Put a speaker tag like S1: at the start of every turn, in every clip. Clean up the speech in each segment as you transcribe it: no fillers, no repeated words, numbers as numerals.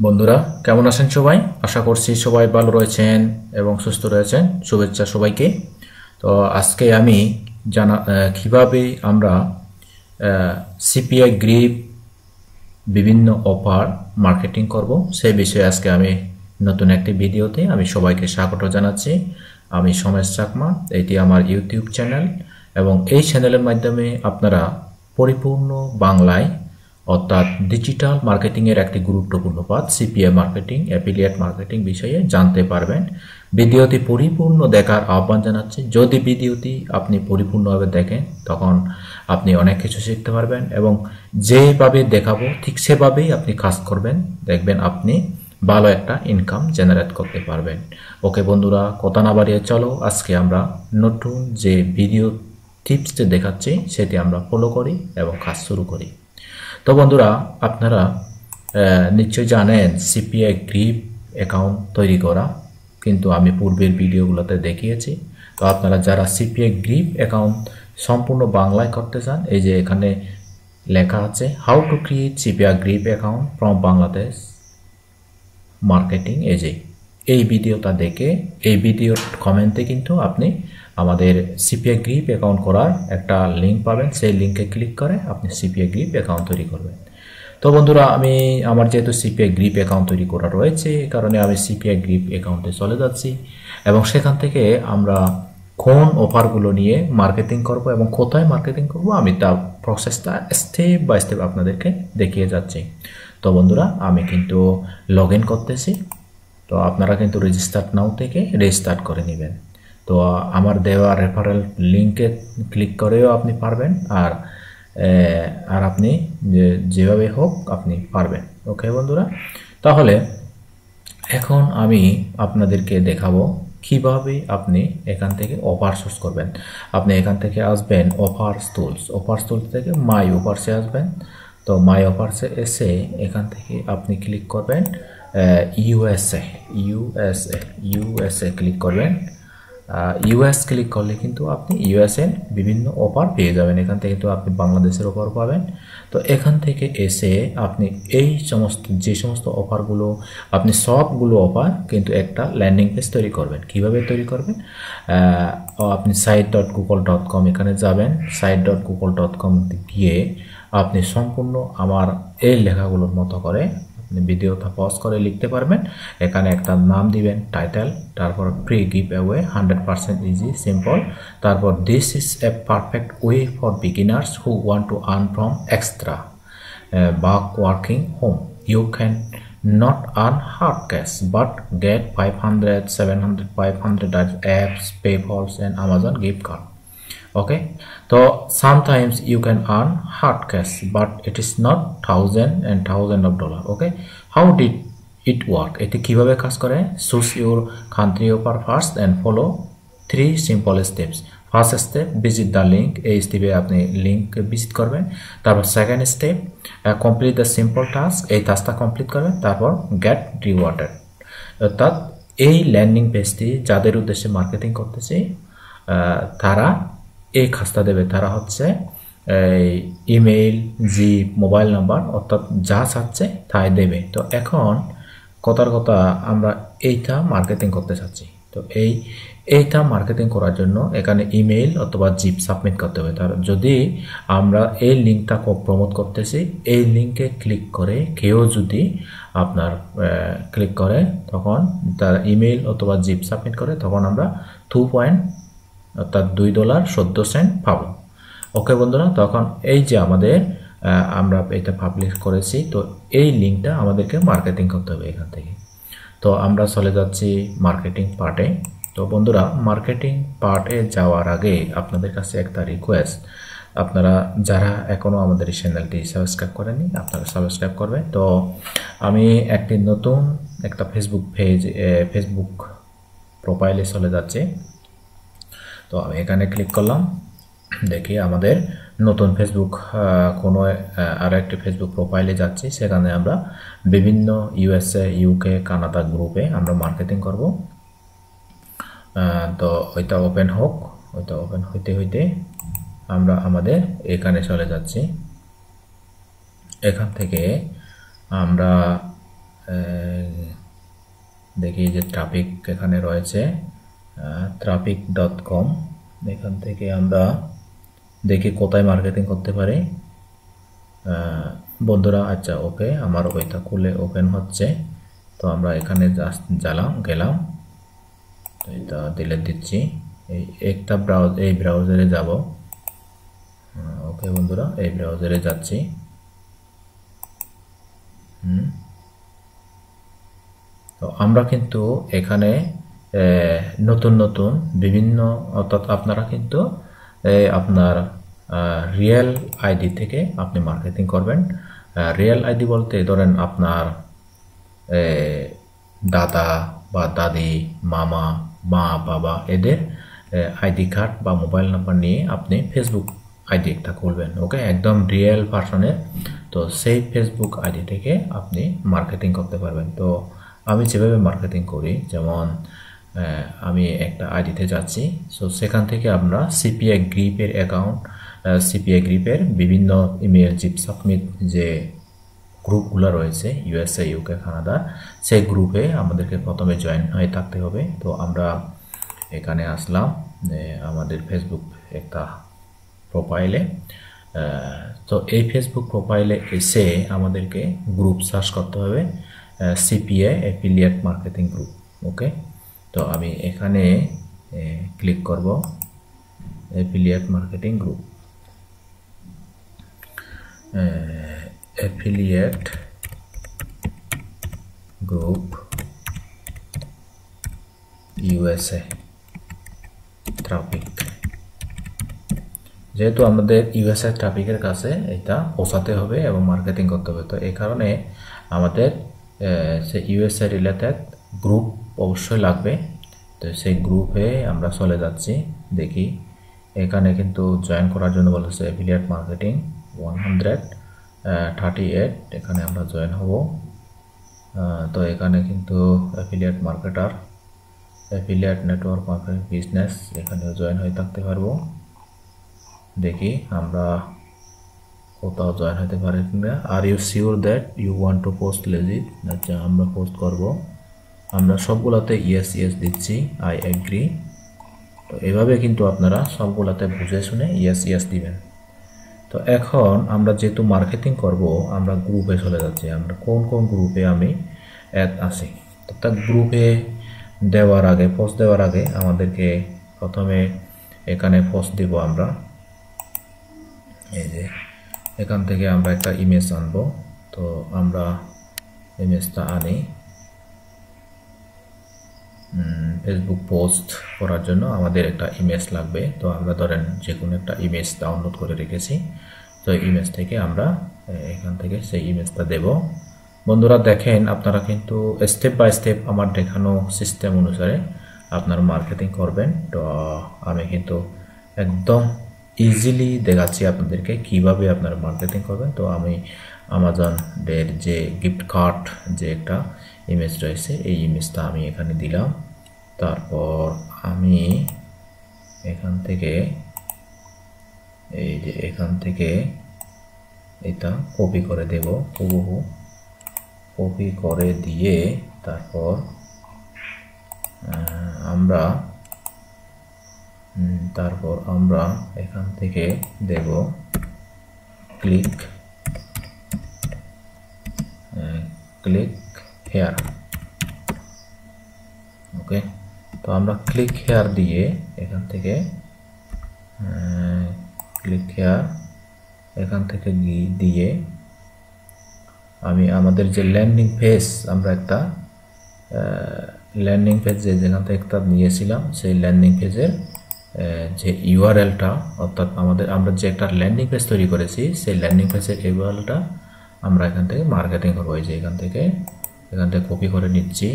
S1: বন্ধুরা কেমন আছেন সবাই? আশা করছি সবাই ভালো রয়েছেন এবং সুস্থ রয়েছেন। শুভেচ্ছা সবাইকে। তো আজকে আমি কিভাবে আমরা সিপিআই গ্রিপ বিভিন্ন অফার মার্কেটিং করব সেই বিষয়ে আজকে আমি নতুন একটি ভিডিওতে আমি সবাইকে স্বাগত জানাচ্ছি। আমি সমেশ চাকমা, এটি আমার ইউটিউব চ্যানেল এবং এই চ্যানেলের মাধ্যমে আপনারা পরিপূর্ণ বাংলায় অর্থাৎ ডিজিটাল মার্কেটিং এর একটি গুরুত্বপূর্ণ পাঠ সিপিআই মার্কেটিং, অ্যাফিলিয়েট মার্কেটিং বিষয়ে জানতে পারবেন। ভিডিওটি পরিপূর্ণ দেখার আহ্বান জানাচ্ছি। যদি ভিডিওটি আপনি পরিপূর্ণভাবে দেখেন তখন আপনি অনেক কিছু শিখতে পারবেন এবং যেভাবে দেখাবো ঠিক সেভাবেই আপনি কাজ করবেন, দেখবেন আপনি ভালো একটা ইনকাম জেনারেট করতে পারবেন। ওকে বন্ধুরা, কথা না বাড়িয়ে চলো আজকে আমরা নতুন যে ভিডিও টিপসটি দেখাচ্ছি সেটি আমরা ফলো করি এবং কাজ শুরু করি। তো বন্ধুরা, আপনারা নিশ্চয়ই জানেন সিপিআই গ্রিপ অ্যাকাউন্ট তৈরি করা, কিন্তু আমি পূর্বের ভিডিওগুলোতে দেখিয়েছি। তো আপনারা যারা সিপিআই গ্রিপ অ্যাকাউন্ট সম্পূর্ণ বাংলায় করতে চান, এই যে এখানে লেখা আছে how to create CPI grip account from Bangladesh marketing. এই ভিডিওটা দেখে এই ভিডিওর কমেন্টে কিন্তু আপনি আমাদের সিপিআই গ্রিপ অ্যাকাউন্ট করার একটা লিঙ্ক পাবেন। সেই লিঙ্কে ক্লিক করে আপনি সিপিআই গ্রিপ অ্যাকাউন্ট তৈরি করবেন। তো বন্ধুরা, আমার যেহেতু সিপিআই গ্রিপ অ্যাকাউন্ট তৈরি করা রয়েছে, এই কারণে আমি সিপিআই গ্রিপ অ্যাকাউন্টে চলে যাচ্ছি এবং সেখান থেকে আমরা কোন অফারগুলো নিয়ে মার্কেটিং করব এবং কোথায় মার্কেটিং করব আমি তার প্রসেসটা স্টেপ বাই স্টেপ আপনাদেরকে দেখিয়ে যাচ্ছি। তো বন্ধুরা, আমি কিন্তু লগ ইন করতেছি। তো আপনারা কিন্তু রেজিস্টার্ড নাও থেকে রেজিস্টার্ট করে নেবেন। তো আমার দেওয়া রেফারেল লিঙ্কে ক্লিক করেও আপনি পারবেন, আর আপনি যেভাবে হোক আপনি পারবেন। ওকে বন্ধুরা, তাহলে এখন আমি আপনাদেরকে দেখাবো কিভাবে আপনি এখান থেকে অফার সোর্স করবেন। আপনি এখান থেকে আসবেন অফারস টুলস থেকে মাই অফারসে আসবেন। তো মাই অফারসে এসে এখান থেকে আপনি ক্লিক করবেন ইউএসএ ক্লিক করবেন। ইউএস ক্লিক করলে কিন্তু আপনি ইউএসএ বিভিন্ন অফার পেয়ে যাবেন। এখান থেকে তো আপনি বাংলাদেশের অফার পাবেন। তো এখান থেকে এসে আপনি যে সমস্ত অফারগুলো আপনি সবগুলো অফার কিন্তু একটা ল্যান্ডিং পেজ তৈরি করবেন। কিভাবে তৈরি করবেন? আপনি site.google.com এখানে যাবেন। site.google.com গিয়ে আপনি সম্পূর্ণ আমার এই লেখাগুলোর মতো করে ভিডিওটা পজ করে লিখতে পারবেন। এখানে একটা নাম দিবেন টাইটেল, তারপর pre give away 100% easy simple, তারপর this is a perfect way for beginners who want to earn from extra buck working home. You can not earn hard cash but get 500, 700, 500 as apps, PayPals and Amazon gift card. Okay, so sometimes you can earn hard cash but it is not thousand of dollar. Okay, how did it work? এটি কিভাবে কাজ করে? choose your country offer first and follow 3 simple steps. First step, visit the link. এই স্টেপে আপনি link visit করবেন। তারপর second step, complete the simple task. এই টাস্কটা কমপ্লিট করবেন। তারপর গেট রিওয়ার্ডেড, অর্থাৎ এই ল্যান্ডিং পেজটি যাদের উদ্দেশ্যে মার্কেটিং করতেছি তারা এই কাজটা দেবে। তারা হচ্ছে ইমেইল, জিপ, মোবাইল নাম্বার, অর্থাৎ যা চাচ্ছে তাই দেবে। তো এখন কথার কথা আমরা এইটা মার্কেটিং করতে চাচ্ছি। তো এইটা মার্কেটিং করার জন্য এখানে ইমেইল অথবা জিপ সাবমিট করতে হবে। তার যদি আমরা এই লিঙ্কটা প্রমোট করতেছি, এই লিঙ্কে ক্লিক করে কেউ যদি আপনার ক্লিক করে তখন তার ইমেইল অথবা জিপ সাবমিট করে তখন আমরা অর্থাৎ $2.14 পাবো। ওকে বন্ধুরা, তখন এই যে আমরা এটা পাবলিশ করেছি, তো এই লিঙ্কটা আমাদেরকে মার্কেটিং করতে হবে এখান থেকে। তো আমরা চলে যাচ্ছি মার্কেটিং পার্টে। তো বন্ধুরা, মার্কেটিং পার্টে যাওয়ার আগে আপনাদের কাছে একটা রিকোয়েস্ট, আপনারা যারা এখনও আমাদের এই চ্যানেলটি সাবস্ক্রাইব করেননি আপনারা সাবস্ক্রাইব করবেন। তো আমি একটি নতুন একটা ফেসবুক প্রোফাইলে চলে যাচ্ছি। তো আমি এখানে ক্লিক করলাম, দেখি আমাদের নতুন ফেসবুক কোনো আরও একটি ফেসবুক প্রোফাইলে যাচ্ছি। সেখানে আমরা বিভিন্ন ইউএসএ, ইউকে, কানাডা গ্রুপে আমরা মার্কেটিং করব। তো ওইটা ওপেন হোক। ওইটা ওপেন হইতে আমরা আমাদের এখানে চলে যাচ্ছি। এখান থেকে আমরা দেখি যে ট্রাফিক এখানে রয়েছে traffic.com, এখান থেকে আমরা দেখি কোথায় মার্কেটিং করতে পারি বন্ধুরা। আচ্ছা ওকে, আমার ওইটা খুলে ওপেন হচ্ছে। তো আমরা এখানে গেলাম, তো এটা ডিলিট দিচ্ছি। এই ব্রাউজারে যাব। ওকে বন্ধুরা, এই ব্রাউজারে যাচ্ছি। তো আমরা কিন্তু এখানে নতুন নতুন বিভিন্ন, অর্থাৎ আপনারা কিন্তু আপনার রিয়েল আইডি থেকে আপনি মার্কেটিং করবেন। রিয়েল আইডি বলতে ধরেন আপনার দাদা বা দাদি, মামা, মা, বাবা এদের আইডি কার্ড বা মোবাইল নাম্বার নিয়ে আপনি ফেসবুক আইডি একটা খুলবেন। ওকে, একদম রিয়েল পারসনের। তো সেই ফেসবুক আইডি থেকে আপনি মার্কেটিং করতে পারবেন। তো আমি যেভাবে মার্কেটিং করি, যেমন আমি একটা আইডিতে যাচ্ছি, সো সেখান থেকে আমরা সিপিআই গ্রিপের অ্যাকাউন্ট, সিপিআই গ্রিপের বিভিন্ন ইমেল জিপ সাবমিট যে গ্রুপগুলো রয়েছে ইউএসএ, ইউকে, কানাডা, সেই গ্রুপে আমাদেরকে প্রথমে জয়েন হয়ে থাকতে হবে। তো আমরা এখানে আসলাম আমাদের ফেসবুক একটা প্রোফাইলে। তো এই ফেসবুক প্রোফাইলে এসে আমাদেরকে গ্রুপ সার্চ করতে হবে, সিপিআই অ্যাফিলিয়েট মার্কেটিং গ্রুপ। ওকে, তো আমি এখানে ক্লিক করব, affiliate marketing group, affiliate group USA traffic. যেহেতু আমাদের ইউএসএ ট্রাফিকের কাছে এটা পৌঁছাতে হবে এবং মার্কেটিং করতে হবে, তো এই কারণে আমাদের সে ইউএসএ রিলেটেড গ্রুপ অবশ্যই লাগবে। তো সেই গ্রুপে আমরা চলে যাচ্ছি। দেখি এখানে কিন্তু জয়েন করার জন্য বলেছে অ্যাফিলিয়েট মার্কেটিং 138, এখানে আমরা জয়েন হব। তো এখানে কিন্তু affiliate marketer, affiliate network marketing business, এখানেও জয়েন হয়ে থাকতে পারবো। দেখি আমরা কোথাও জয়েন হতে পারি কিনা। Are you sure that you want to post legit? আচ্ছা, আমরা পোস্ট করব। আমরা সবগুলোতে ইয়েস ইয়েস দিচ্ছি, আই এগ্রি। তো এভাবে কিন্তু আপনারা সবগুলোতে বুঝে শুনে ইয়েস ইয়েস দিবেন। তো এখন আমরা যেহেতু মার্কেটিং করব, আমরা গ্রুপে চলে যাচ্ছি। আমরা কোন কোন গ্রুপে আমি অ্যাড আছি, অর্থাৎ গ্রুপে দেওয়ার আগে, পোস্ট দেওয়ার আগে আমাদেরকে প্রথমে এখানে পোস্ট দিব আমরা। এই যে এখান থেকে আমরা একটা ইমেজ আনবো। তো আমরা ইমেজটা আনি। ফেসবুক পোস্ট করার জন্য আমাদের একটা ইমেজ লাগবে। তো আমরা ধরেন যে কোনো একটা ইমেজ ডাউনলোড করে রেখেছি। তো ইমেজ থেকে আমরা এখান থেকে সেই ইমেজটা দেব। বন্ধুরা দেখেন, আপনারা কিন্তু স্টেপ বাই স্টেপ আমার দেখানো সিস্টেম অনুসারে আপনারা মার্কেটিং করবেন। তো আমি কিন্তু একদম ইজিলি দেখাচ্ছি আপনাদেরকে কিভাবে আপনারা মার্কেটিং করবেন। তো আমি আমাজনের যে গিফট কার্ড যে একটা ইমেজ রয়েছে, এই ইমেজটা আমি এখানে দিলাম। তারপর আমি এখান থেকে এই যে এখান থেকে এটা কপি করে দেব, হুবহু কপি করে দিয়ে তারপর আমরা এখান থেকে দেব ক্লিক হেয়ার। ওকে, তো আমরা ক্লিক হেয়ার দিয়ে এখান থেকে ক্লিক হেয়ার এখান থেকে দিয়ে আমি আমাদের যে ল্যান্ডিং পেজ, আমরা একটা ল্যান্ডিং পেজ যেখান থেকে একটা নিয়েছিলাম, সেই ল্যান্ডিং পেজের যে ইউআরএলটা, অর্থাৎ আমরা যে একটা ল্যান্ডিং পেজ তৈরি করেছি, সেই ল্যান্ডিং পেজের ইউআরএলটা আমরা এখান থেকে মার্কেটিং করবো। এই যে এখান থেকে কপি করে নিচ্ছি।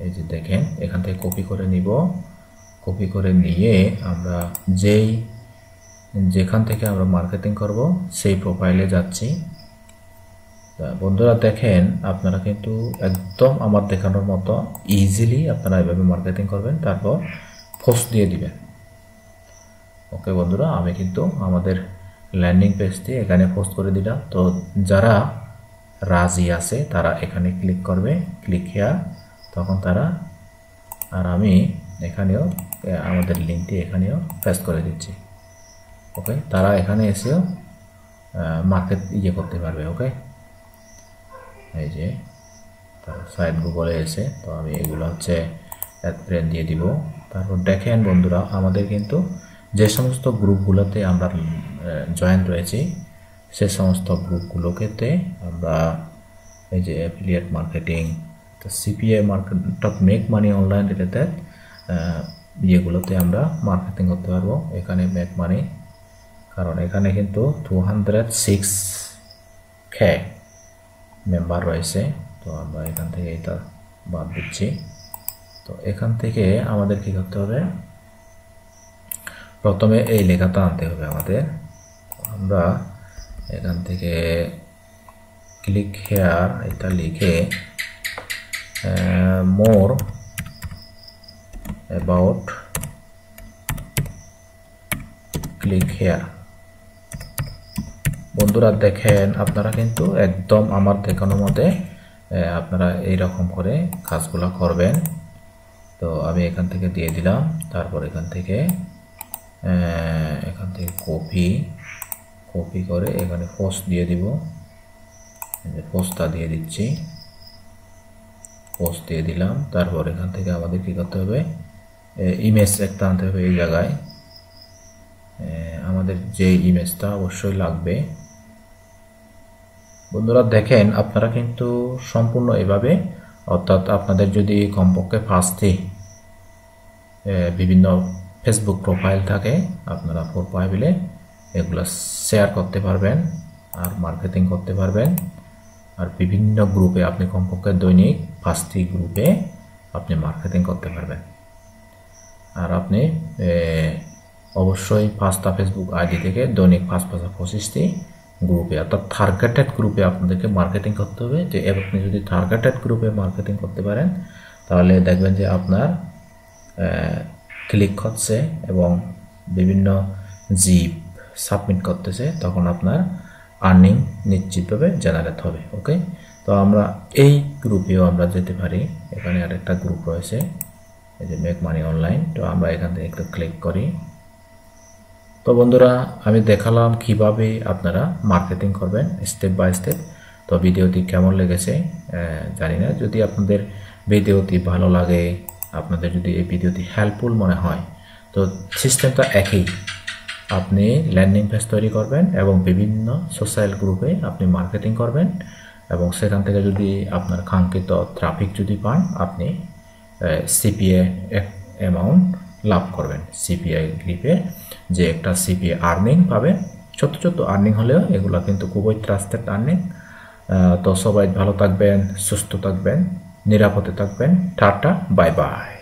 S1: এই যে দেখেন, এখান থেকে কপি করে নিব। কপি করে নিয়ে আমরা যেখান থেকে আমরা মার্কেটিং করব সেই প্রোফাইলে যাচ্ছি। বন্ধুরা দেখেন, আপনারা কিন্তু একদম আমার দেখানোর মতো ইজিলি আপনারা এভাবে মার্কেটিং করবেন, তারপর পোস্ট দিয়ে দিবেন। ওকে বন্ধুরা, আমি কিন্তু আমাদের ল্যান্ডিং পেজটি এখানে পোস্ট করে দিলাম। তো যারা রাজি আছে তারা এখানে ক্লিক করবে, ক্লিক হিয়ার, তখন তারা, আর আমি এখানেও আমাদের লিঙ্কটি এখানেও পেস্ট করে দিচ্ছি। ওকে, তারা এখানে এসেও মার্কেট করতে পারবে। ওকে, এই যে তারা সাইট গুগলে এসে, তো আমি এগুলো হচ্ছে অ্যাড দিয়ে দিব। তারপর দেখেন বন্ধুরা, আমাদের কিন্তু যে সমস্ত গ্রুপগুলোতে আমরা জয়েন রয়েছি সে সমস্ত গ্রুপগুলোতে আমরা এই যে অ্যাফিলিয়েট মার্কেটিং, তো CPA market, make money online related ইয়েগুলোতে আমরা মার্কেটিং করতে পারবো। এখানে মেক মানি, কারণ এখানে কিন্তু 206K মেম্বার রয়েছে, তো আমরা এখান থেকে এটা বাদ দিচ্ছি। তো এখান থেকে আমাদের কি করতে হবে, প্রথমে এই লেখাটা আনতে হবে আমাদের। আমরা এখান থেকে ক্লিক হেয়ার এটা লিখে মোর অ্যাবাউট ক্লিক হেয়ার। বন্ধুরা দেখেন, আপনারা কিন্তু একদম আমার দেখানো মতে আপনারা এইরকম করে কাজগুলো করবেন। তো আমি এখান থেকে দিয়ে দিলাম, তারপর এখান থেকে কপি করে এখানে পোস্ট দিয়ে দিব। পোস্টটা দিয়ে দিচ্ছি, পোস্ট দিয়ে দিলাম। তারপর এখান থেকে আমাদের কি করতে হবে, ইমেজ একটা আনতে হবে। এই জায়গায় আমাদের যে ইমেজটা অবশ্যই লাগবে। বন্ধুরা দেখেন, আপনারা কিন্তু সম্পূর্ণ এভাবে, অর্থাৎ আপনাদের যদি কমপক্ষে 5টি বিভিন্ন ফেসবুক প্রোফাইল থাকে, আপনারা প্রোফাইলে এগুলো শেয়ার করতে পারবেন আর মার্কেটিং করতে পারবেন। আর বিভিন্ন গ্রুপে আপনি কমপক্ষে দৈনিক 5টি গ্রুপে আপনি মার্কেটিং করতে পারবেন। আর আপনি অবশ্যই 5টা ফেসবুক আইডি থেকে দৈনিক 5-25টি গ্রুপে, অর্থাৎ টার্গেটেড গ্রুপে আপনাদেরকে মার্কেটিং করতে হবে। যে আপনি যদি টার্গেটেড গ্রুপে মার্কেটিং করতে পারেন, তাহলে দেখবেন যে আপনার ক্লিক হচ্ছে এবং বিভিন্ন জিপ সাবমিট করতেছে, তখন আপনার আর্নিং নিশ্চিতভাবে জেনারেট হবে। ওকে, তো আমরা এই গ্রুপেও আমরা যেতে পারি। এখানে আরেকটা গ্রুপ রয়েছে, এই যে মেক মানি অনলাইন। তো আমরা এখান থেকে একটু ক্লিক করি। তো বন্ধুরা, আমি দেখালাম কিভাবে আপনারা মার্কেটিং করবেন স্টেপ বাই স্টেপ। তো ভিডিওটি কেমন লেগেছে জানি না। যদি আপনাদের ভিডিওটি ভালো লাগে, আপনাদের যদি এই ভিডিওটি হেল্পফুল মনে হয়, তো সিস্টেমটা একই। আপনি ল্যান্ডিং পেজ তৈরি করবেন এবং বিভিন্ন সোশ্যাল গ্রুপে আপনি মার্কেটিং করবেন, এবং সেখান থেকে যদি আপনার কাঙ্ক্ষিত ট্রাফিক যদি পান, আপনি সিপিএ অ্যামাউন্ট লাভ করবেন। সিপিআই গ্রুপে যে একটা সিপিএ আর্নিং পাবেন, ছোট ছোট আর্নিং হলেও এগুলো কিন্তু খুবই ট্রাস্টেড আর্নিং। তো সবাই ভালো থাকবেন, সুস্থ থাকবেন, নিরাপদে থাকবেন। Tata, bye bye.